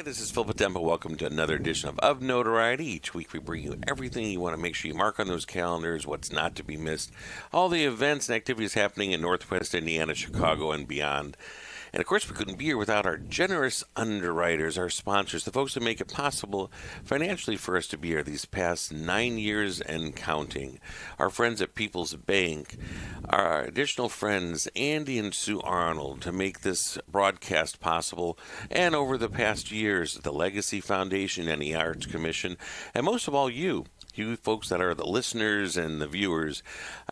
this is Phil Potempa. Welcome to another edition of Notoriety. Each week we bring you everything you want to make sure you mark on those calendars, what's not to be missed, all the events and activities happening in Northwest Indiana, Chicago, and beyond. And of course, we couldn't be here without our generous underwriters, our sponsors, the folks that make it possible financially for us to be here these past 9 years and counting. Our friends at People's Bank, our additional friends, Andy and Sue Arnold, to make this broadcast possible, and over the past years, the Legacy Foundation and the Arts Commission, and most of all, you folks that are the listeners and the viewers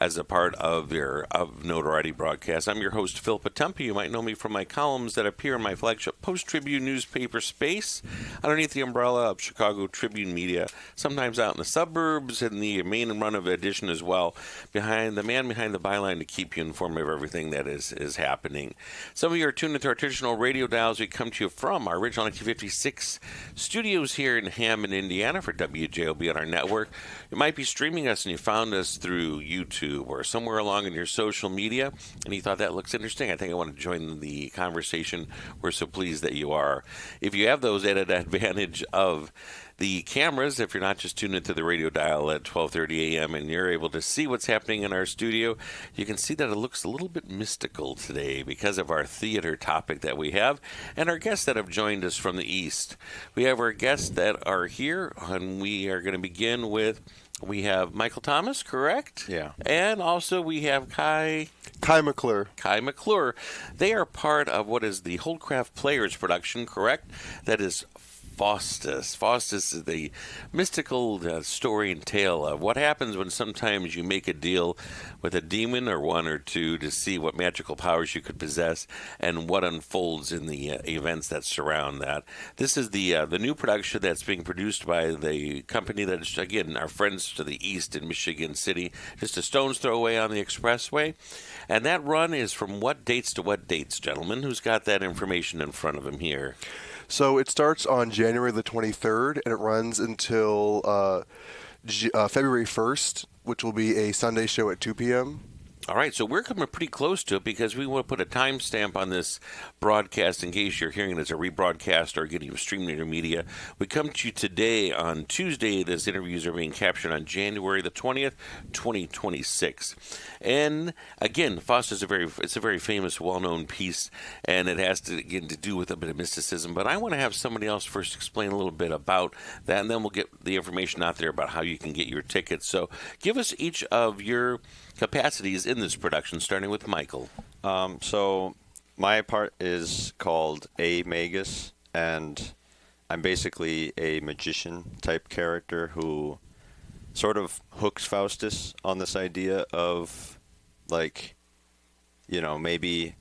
as a part of Notoriety broadcast. I'm your host, Phil Potempa. You might know me from my columns that appear in my flagship Post-Tribune newspaper Space, underneath the umbrella of Chicago Tribune Media, sometimes out in the suburbs, in the main and run of edition as well, behind the man behind the byline to keep you informed of everything that is happening. Some of you are tuned into our traditional radio dials. We come to you from our original 1956 studios here in Hammond, Indiana for WJOB on our network. You might be streaming us and you found us through YouTube or somewhere along in your social media, and you thought that looks interesting. I think I want to join the conversation. We're so pleased that you are. If you have those added advantage of the cameras, if you're not just tuned into the radio dial at 12:30 a.m. and you're able to see what's happening in our studio, you can see that it looks a little bit mystical today because of our theater topic that we have and our guests that have joined us from the East. We have our guests that are here, and we are going to begin with, we have Michael Thomas, correct? Yeah. And also we have Kai McClure. Kai McClure. They are part of what is the Holdcraft Players production, correct? That is Faustus. Faustus is the mystical story and tale of what happens when sometimes you make a deal with a demon or one or two to see what magical powers you could possess and what unfolds in the events that surround that. This is the new production that's being produced by the company that is, again, our friends to the east in Michigan City, just a stone's throw away on the expressway. And that run is from what dates to what dates, gentlemen? Who's got that information in front of him here? So it starts on January the 23rd, and it runs until February 1st, which will be a Sunday show at 2 p.m. All right, so we're coming pretty close to it because we want to put a timestamp on this broadcast in case you're hearing it as a rebroadcast or getting streamed in your media. We come to you today on Tuesday. These interviews are being captured on January the 20th, 2026. And again, Faustus is a very famous, well-known piece, and it has to do with a bit of mysticism. But I want to have somebody else first explain a little bit about that, and then we'll get the information out there about how you can get your tickets. So give us each of your capacities in this production, starting with Michael. So my part is called A Magus, and I'm basically a magician type character who sort of hooks Faustus on this idea of, like, you know, maybe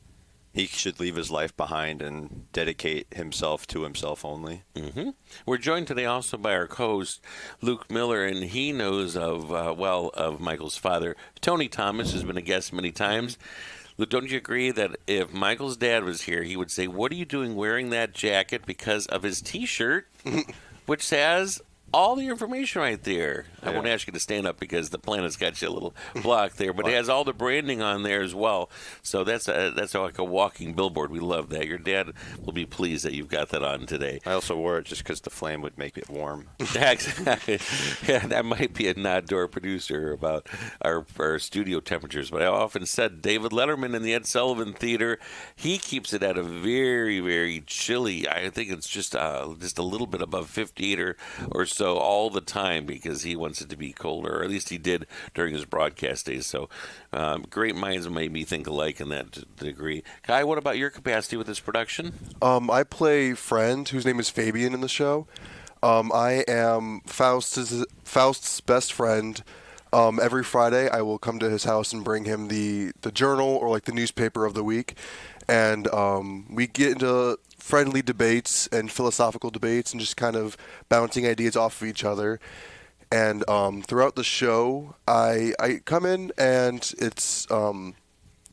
he should leave his life behind and dedicate himself to himself only. Mm-hmm. We're joined today also by our co-host, Luke Miller, and he knows of Michael's father, Tony Thomas, who's been a guest many times. Luke, don't you agree that if Michael's dad was here, he would say, "What are you doing wearing that jacket?" because of his T-shirt, which has all the information right there. Yeah. I won't ask you to stand up because the planet's got you a little blocked there, but it has all the branding on there as well. So that's like a walking billboard. We love that. Your dad will be pleased that you've got that on today. I also wore it just because the flame would make it warm. Exactly. Yeah, that might be a nod to our producer about our studio temperatures. But I often said David Letterman in the Ed Sullivan Theater, he keeps it at a very, very chilly. I think it's just a little bit above 58 or so all the time because he wants it to be colder, or at least he did during his broadcast days. So great minds made me think alike in that degree. Kai, what about your capacity with this production? I play friend whose name is Fabian in the show. I am Faust's best friend. Every Friday I will come to his house and bring him the journal or like the newspaper of the week, and we get into friendly debates and philosophical debates and just kind of bouncing ideas off of each other. And throughout the show, I come in and it's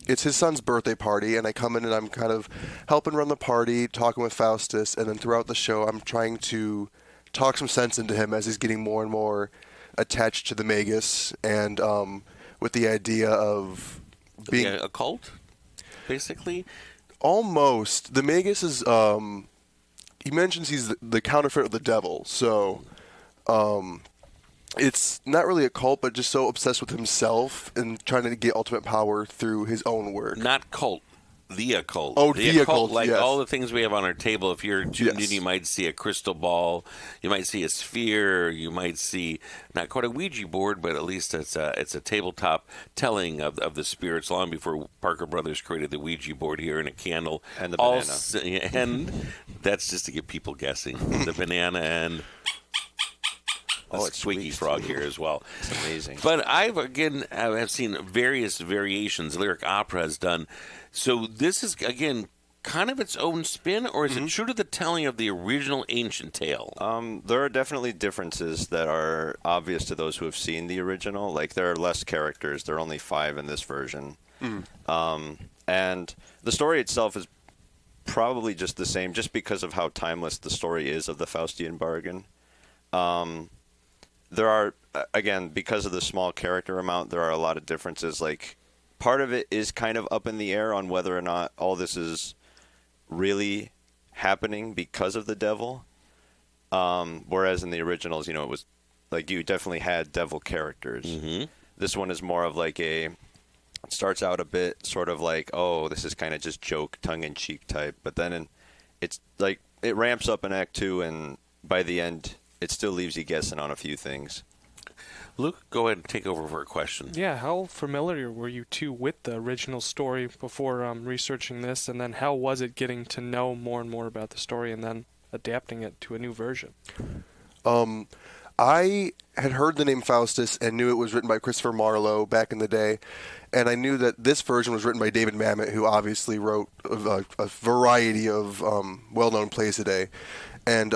his son's birthday party, and I come in and I'm kind of helping run the party, talking with Faustus, and then throughout the show I'm trying to talk some sense into him as he's getting more and more attached to the Magus, and with the idea of being a cult, basically. Almost. The Magus is he mentions he's the counterfeit of the devil. So it's not really a cult, but just so obsessed with himself and trying to get ultimate power through his own work. Not cult. The occult. Oh, the occult, like yes. all the things we have on our table. If you're tuned in, you might see a crystal ball, you might see a sphere, you might see not quite a Ouija board, but at least it's a tabletop telling of the spirits long before Parker Brothers created the Ouija board here in a candle. And the banana. And that's just to get people guessing. The banana and... Oh, it's squeaky frog here as well. It's amazing. But I've seen various variations Lyric Opera has done. So this is, again, kind of its own spin, or is it true to the telling of the original ancient tale? There are definitely differences that are obvious to those who have seen the original. Like, there are less characters. There are only 5 in this version. And the story itself is probably just the same, just because of how timeless the story is of the Faustian bargain. There are, again, because of the small character amount, there are a lot of differences. Like, part of it is kind of up in the air on whether or not all this is really happening because of the devil. Whereas in the originals, it was like you definitely had devil characters. This one is more of like it starts out a bit sort of like, oh, this is kind of just joke, tongue-in-cheek type. But then it's like it ramps up in Act 2, and by the end, it still leaves you guessing on a few things. Luke, go ahead and take over for a question. Yeah, how familiar were you two with the original story before researching this, and then how was it getting to know more and more about the story and then adapting it to a new version? I had heard the name Faustus and knew it was written by Christopher Marlowe back in the day, and I knew that this version was written by David Mamet, who obviously wrote a variety of well-known plays today, and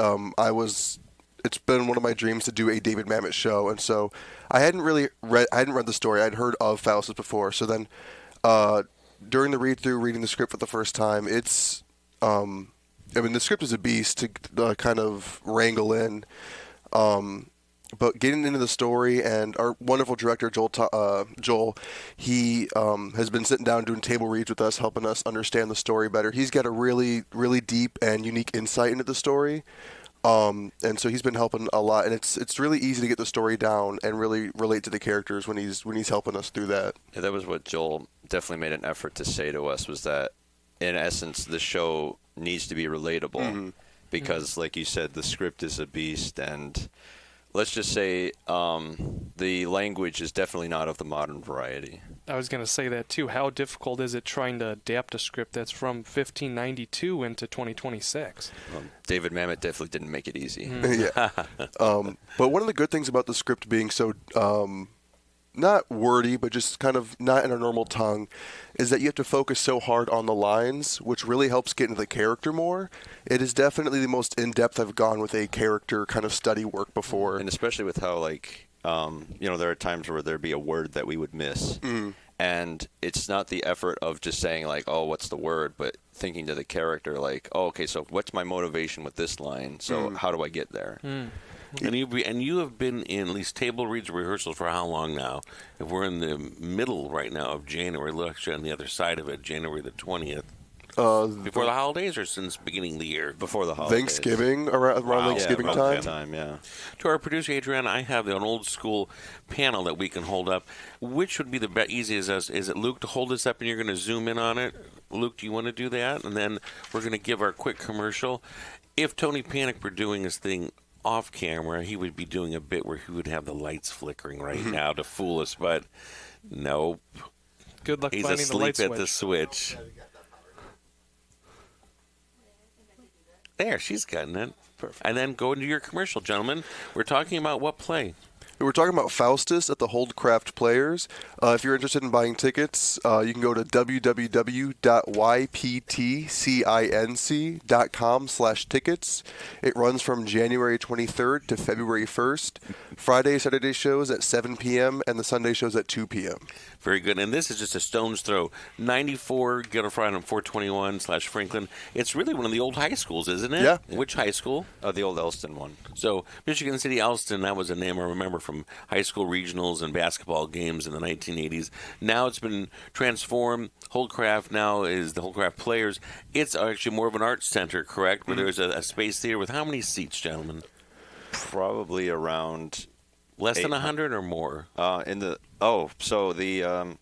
it's been one of my dreams to do a David Mamet show, and so I hadn't read the story. I'd heard of Faustus before. So then, during the reading the script for the first time, it's, the script is a beast to kind of wrangle in, but getting into the story, and our wonderful director Joel, he has been sitting down doing table reads with us, helping us understand the story better. He's got a really, really deep and unique insight into the story. And so he's been helping a lot, and it's really easy to get the story down and really relate to the characters when he's helping us through that. Yeah, that was what Joel definitely made an effort to say to us, was that in essence the show needs to be relatable because, like you said, the script is a beast, and let's just say the language is definitely not of the modern variety. I was going to say that too. How difficult is it trying to adapt a script that's from 1592 into 2026? David Mamet definitely didn't make it easy. Yeah. But one of the good things about the script being so not wordy, but just kind of not in a normal tongue, is that you have to focus so hard on the lines, which really helps get into the character more. It is definitely the most in-depth I've gone with a character kind of study work before. And especially with how, like, there are times where there'd be a word that we would miss. And it's not the effort of just saying, like, oh, what's the word, but thinking to the character, like, oh, okay, so what's my motivation with this line? So how do I get there? And you have been in at least table reads rehearsals for how long now? If we're in the middle right now of January, look, actually on the other side of it, January the 20th. Before the holidays or since beginning of the year? Before the holidays. Thanksgiving, around Thanksgiving time. Yeah. To our producer, Adriana, I have an old school panel that we can hold up. Which would be the easiest? Is it Luke to hold this up and you're going to zoom in on it? Luke, do you want to do that? And then we're going to give our quick commercial. If Tony Panic were doing his thing off camera, he would be doing a bit where he would have the lights flickering right now to fool us, but nope. Good luck He's finding the light asleep at switch. the switch. There, she's gotten it. Perfect. And then go into your commercial, gentlemen. We're talking about what play? We're talking about Faustus at the Holdcraft Players. If you're interested in buying tickets, you can go to www.yptcinc.com/tickets. It runs from January 23rd to February 1st. Friday, Saturday shows at 7 p.m. and the Sunday shows at 2 p.m. Very good. And this is just a stone's throw. 94 Ghetto Friday on 421/Franklin. It's really one of the old high schools, isn't it? Yeah. Which high school? The old Elston one. So Michigan City Elston, that was a name I remember from high school regionals and basketball games in the 1980s. Now it's been transformed. Holdcraft now is the Holdcraft Players. It's actually more of an arts center, correct? Where there's a space theater with how many seats, gentlemen? Probably around Less than 100 or more? So the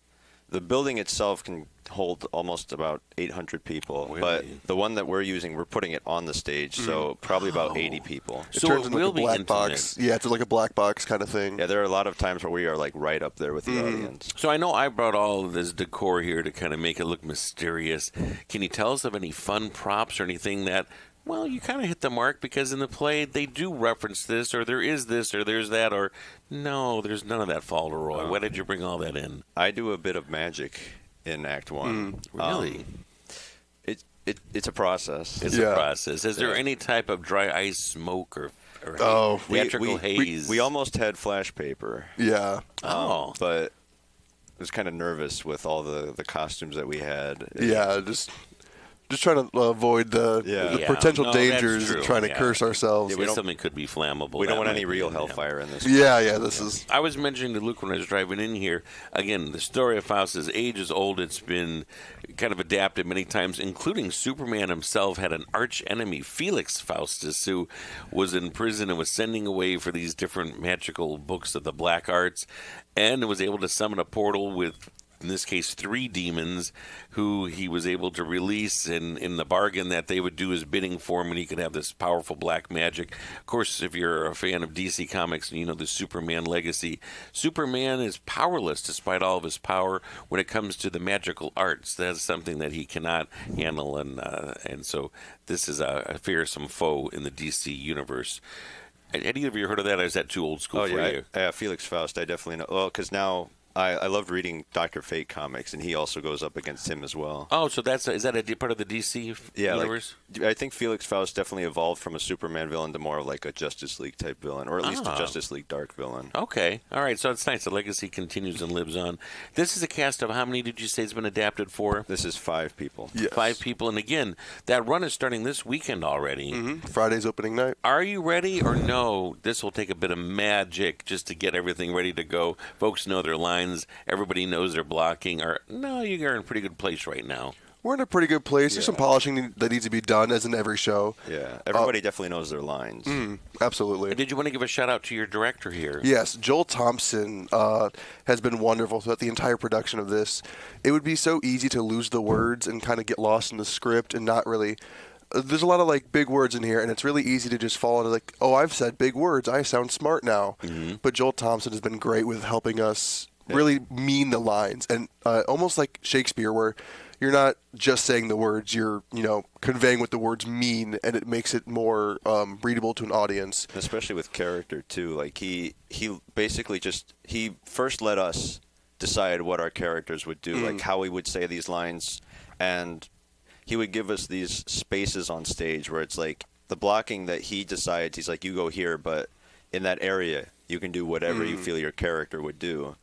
building itself can hold almost about 800 people. Really? But the one that we're using, we're putting it on the stage, so probably about 80 people. It So turns it into will like a be black intimate. box. Yeah, it's like a black box kind of thing. Yeah, there are a lot of times where we are like right up there with the audience. So I know I brought all of this decor here to kind of make it look mysterious. Can you tell us of any fun props or anything that, well, you kind of hit the mark because in the play they do reference this, or there is this, or there's that, or no, there's none of that, Falderoy. Why did you bring all that in? I do a bit of magic in Act 1. Really? It's a process. It's Yeah. a process. Is there any type of dry ice smoke or We- theatrical haze? We almost had flash paper. Yeah. But I was kind of nervous with all the costumes that we had. Yeah, just trying to avoid the Yeah. potential No, that's dangers true. and trying to Yeah. curse ourselves. Yeah, but something could be flammable. We don't That want might any be, real yeah. hellfire in this. Yeah, this is. I was mentioning to Luke when I was driving in here, again, the story of Faust is ages old. It's been kind of adapted many times, including Superman himself had an arch enemy, Felix Faustus, who was in prison and was sending away for these different magical books of the black arts, and was able to summon a portal with, in this case, 3 demons who he was able to release, and in the bargain that they would do his bidding for him, and he could have this powerful black magic. Of course, if you're a fan of DC Comics and you know the Superman legacy, Superman is powerless despite all of his power when it comes to the magical arts. That's something that he cannot handle, and so this is a fearsome foe in the DC universe. Had either of you heard of that, or is that too old school for you? Felix Faust, I definitely know. Well, because now I loved reading Dr. Fate comics, and he also goes up against him as well. Oh, so is that a part of the DC universe? I think Felix Faust definitely evolved from a Superman villain to more of like a Justice League type villain, or at least a Justice League dark villain. Okay. All right. So it's nice. The legacy continues and lives on. This is a cast of how many did you say has been adapted for? This is 5 people. Yes. 5 people. And again, that run is starting this weekend already. Friday's opening night. Are you ready or no? This will take a bit of magic just to get everything ready to go. Folks know their lines. Everybody knows they're blocking. Or no, you're in a pretty good place right now. We're in a pretty good place. There's some polishing that needs to be done, as in every show. Yeah, everybody definitely knows their lines. Absolutely. Did you want to give a shout out to your director here? Yes, Joel Thompson has been wonderful throughout the entire production of this. It would be so easy to lose the words and kind of get lost in the script and not really. There's a lot of like big words in here, and it's really easy to just fall into like, oh, I've said big words. I sound smart now. But Joel Thompson has been great with helping us really mean the lines, and almost like Shakespeare, where you're not just saying the words, you're conveying what the words mean, and it makes it more readable to an audience. Especially with character too. Like he basically he first let us decide what our characters would do, like how we would say these lines, and he would give us these spaces on stage where it's like the blocking that he decides. He's like, you go here, but in that area you can do whatever you feel your character would do.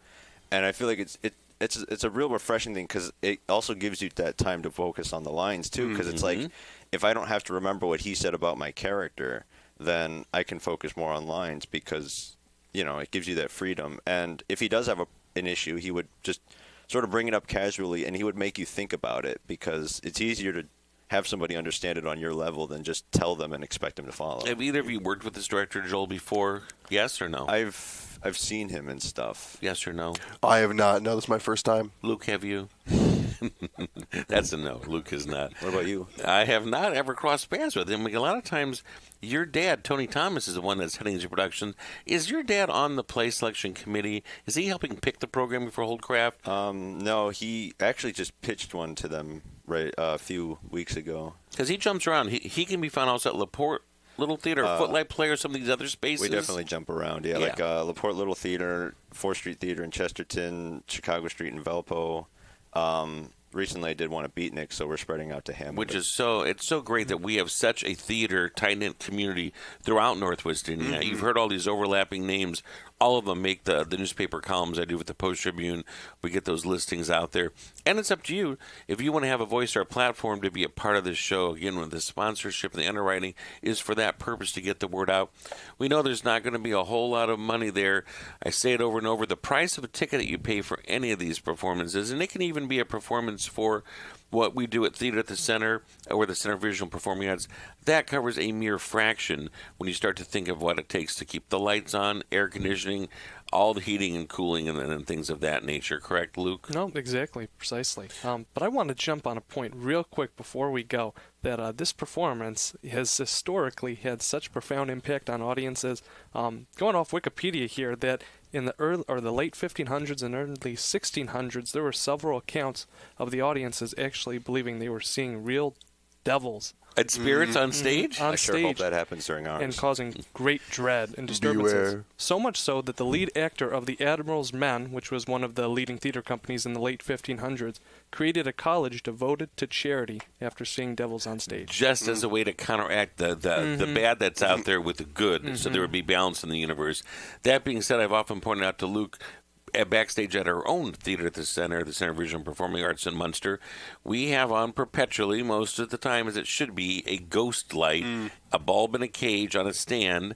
And I feel like it's a real refreshing thing, because it also gives you that time to focus on the lines too. Because it's like, if I don't have to remember what he said about my character, then I can focus more on lines, because it gives you that freedom. And if he does have an issue, he would just sort of bring it up casually, and he would make you think about it, because it's easier to have somebody understand it on your level than just tell them and expect them to follow. Have either of you worked with this director, Joel, before? Yes or no? I've seen him and stuff. Yes or no? I have not. No, this is my first time. Luke, have you? That's a no. Luke has not. What about you? I have not ever crossed paths with him. A lot of times, your dad, Tony Thomas, is the one that's heading the production. Is your dad on the play selection committee? Is he helping pick the programming for Holdcraft? No, he actually just pitched one to them a few weeks ago. Because he jumps around. He can be found also at LaPorte Little Theater, Footlight Play, or some of these other spaces. We definitely jump around, yeah. Like LaPorte Little Theater, 4th Street Theater in Chesterton, Chicago Street in Valpo. Recently I did one at Beatnik, so we're spreading out to Hammond. Which is it's so great that we have such a theater, tight-knit community throughout Northwest Indiana. You've heard all these overlapping names all of them make the newspaper columns I do with the Post-Tribune. We get those listings out there. And it's up to you. If you want to have a voice or a platform to be a part of this show, again, with the sponsorship and the underwriting is for that purpose, to get the word out. We know there's not going to be a whole lot of money there. I say it over and over. The price of a ticket that you pay for any of these performances, and it can even be a performance for what we do at Theater at the Center or the Center for Visual Performing Arts, that covers a mere fraction when you start to think of what it takes to keep the lights on, air conditioning, all the heating and cooling and things of that nature. Correct, Luke? No, exactly, precisely. But I want to jump on a point real quick before we go, that this performance has historically had such profound impact on audiences. Going off Wikipedia here, that in the late 1500s and early 1600s, there were several accounts of the audiences actually believing they were seeing real devils And spirits on stage? on I sure stage, hope that happens during ours. and causing great dread and disturbances. Beware. So much so that the lead actor of The Admiral's Men, which was one of the leading theater companies in the late 1500s, created a college devoted to charity after seeing devils on stage. Just as a way to counteract the bad that's out there with the good, so there would be balance in the universe. That being said, I've often pointed out to Luke, backstage at our own Theater at the Center for Visual and Performing Arts in Munster, we have on perpetually, most of the time as it should be, a ghost light, a bulb in a cage on a stand.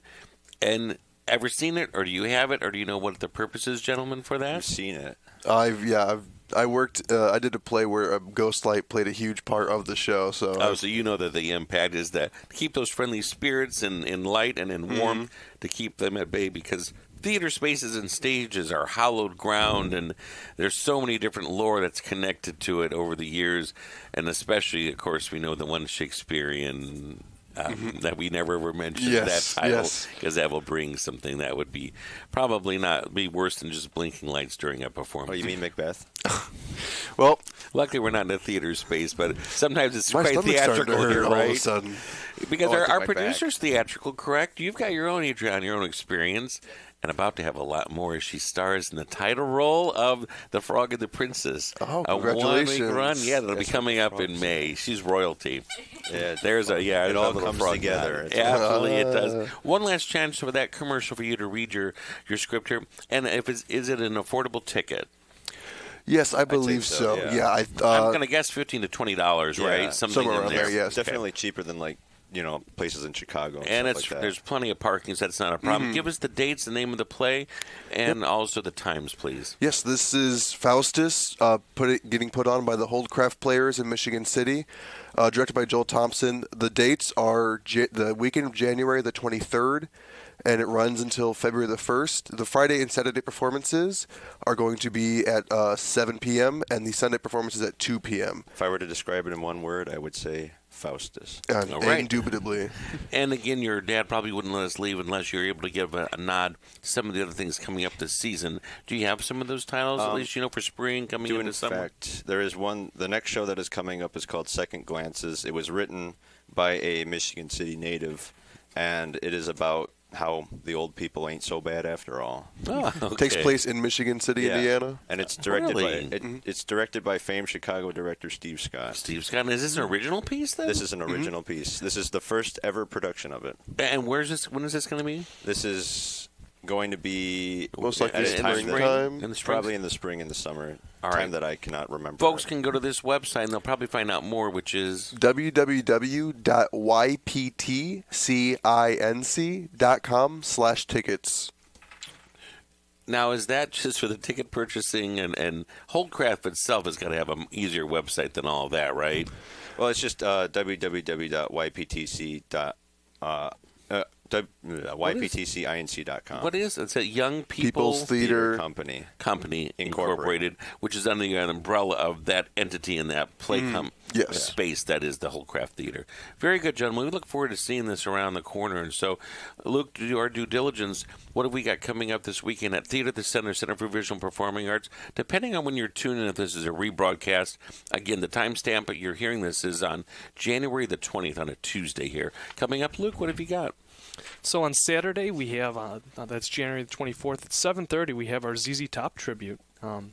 And ever seen it, or do you have it, or do you know what the purpose is, gentlemen, for that? I've seen it. I worked. I did a play where a ghost light played a huge part of the show. So So you know that the impact is that to keep those friendly spirits in light and in warmth, to keep them at bay, because theater spaces and stages are hallowed ground, and there's so many different lore that's connected to it over the years, and especially, of course, we know the one Shakespearean that we never ever mentioned, Yes, that title, yes. because that will bring something that would be probably not be worse than just blinking lights during a performance. Oh, you mean Macbeth? well, Luckily, we're not in a theater space, but sometimes it's my quite stomach's starting to theatrical hurt here, all of a right? sudden. Because Oh, I our think my producer's theatrical, correct? You've got your own, Adrian, your own experience, and about to have a lot more as she stars in the title role of The Frog and the Princess. Oh, a congratulations. one-week run. Yeah, that'll be Yes, coming up in frogs. May. She's royalty. Yeah, There's a it all little comes frog together. nod. It's Absolutely, it does. One last chance for that commercial for you to read your script here, and if is it an affordable ticket? Yes, I believe so, so. yeah. I I'm going to guess $15 to $20, Yeah, right? Something somewhere in around there, yes. definitely cheaper than places in Chicago And stuff like that. there's plenty of parking, so that's not a problem. Give us the dates, the name of the play, and also the times, please. Yes, this is Faustus, getting put on by the Holdcraft Players in Michigan City, directed by Joel Thompson. The dates are the weekend of January the 23rd, and it runs until February the 1st. The Friday and Saturday performances are going to be at 7 p.m., and the Sunday performances at 2 p.m. If I were to describe it in one word, I would say Faustus. And All right. indubitably. And again, your dad probably wouldn't let us leave unless you're able to give a nod to some of the other things coming up this season. Do you have some of those titles, at least, for spring coming into In summer? fact, there is one. The next show that is coming up is called Second Glances. It was written by a Michigan City native, and it is about how the old people ain't so bad after all. Oh, okay. Takes place in Michigan City, Yeah. Indiana. And it's directed Really? by it's directed by famed Chicago director Steve Scott. Steve Scott, is this an original piece, then? This is an original piece. This is the first ever production of it. And where's this? When is this going to be? This is going to be Most likely at a time springtime. In the spring? probably in the spring and the summer. All time right. that I cannot remember. Folks can go to this website, and they'll probably find out more, which is... www.yptcinc.com/tickets. Now, is that just for the ticket purchasing? And Holdcraft itself has got to have an easier website than all of that, right? Well, it's just yptcinc.com. What is it? It's a Young People's Theater Company. Company Incorporated, which is under the umbrella of that entity in that play Yes. space that is the Holdcraft Theater. Very good, gentlemen. We look forward to seeing this around the corner. And so, Luke, to do our due diligence, what have we got coming up this weekend at Theater at the Center for Visual and Performing Arts? Depending on when you're tuning in, if this is a rebroadcast, again, the timestamp that you're hearing this is on January the 20th on a Tuesday here. Coming up, Luke, what have you got? So on Saturday we have that's January the 24th at 7:30. We have our ZZ Top tribute.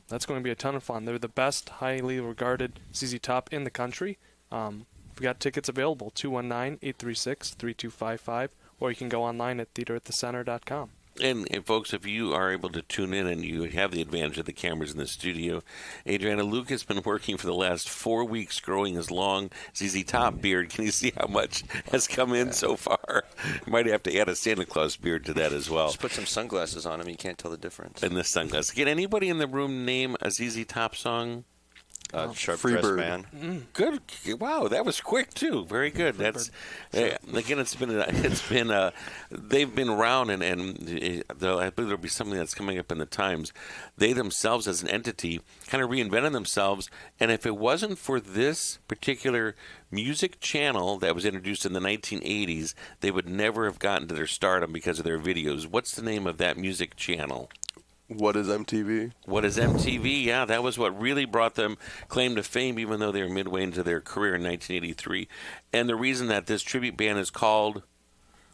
That's going to be a ton of fun. They're the best, highly regarded ZZ Top in the country. We've got tickets available 219-836-3255, or you can go online at theateratthecenter.com. And folks, if you are able to tune in and you have the advantage of the cameras in the studio, Adriana, Luke has been working for the last 4 weeks growing his long ZZ Top beard. Can you see how much has come in so far? Might have to add a Santa Claus beard to that as well. Just put some sunglasses on him. You can't tell the difference. And the sunglasses. Can anybody in the room name a ZZ Top song? Sharp Free Dressed Bird. Man. Good. Wow, that was quick too. Very good. That's again. They've been around, and I believe there'll be something that's coming up in the Times. They themselves, as an entity, kind of reinvented themselves. And if it wasn't for this particular music channel that was introduced in the 1980s, they would never have gotten to their stardom because of their videos. What's the name of that music channel? What is MTV? What is MTV? Yeah, that was what really brought them claim to fame, even though they were midway into their career in 1983. And the reason that this tribute band is called,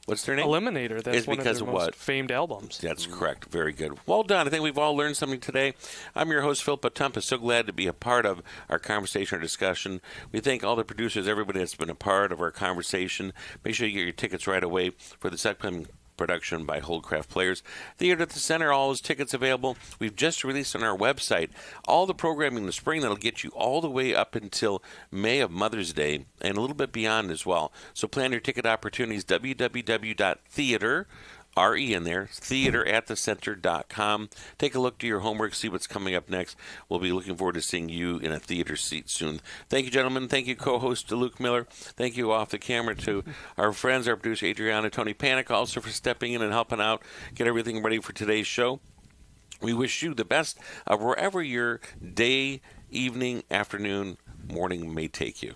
what's their name? Eliminator. That's It's one of because their of most what? famed albums. That's correct. Very good. Well done. I think we've all learned something today. I'm your host, Phil Potempa. So glad to be a part of our conversation or discussion. We thank all the producers, everybody that's been a part of our conversation. Make sure you get your tickets right away for this upcoming production by Holdcraft Players. Theater at the Center, all those tickets available. We've just released on our website all the programming in the spring that'll get you all the way up until May of Mother's Day and a little bit beyond as well. So plan your ticket opportunities, www.theater, R-E in there, theateratthecenter.com. Take a look, do your homework, see what's coming up next. We'll be looking forward to seeing you in a theater seat soon. Thank you, gentlemen. Thank you, co-host Luke Miller. Thank you off the camera to our friends, our producer Adriana, Tony Panic, also for stepping in and helping out, get everything ready for today's show. We wish you the best of wherever your day, evening, afternoon, morning may take you.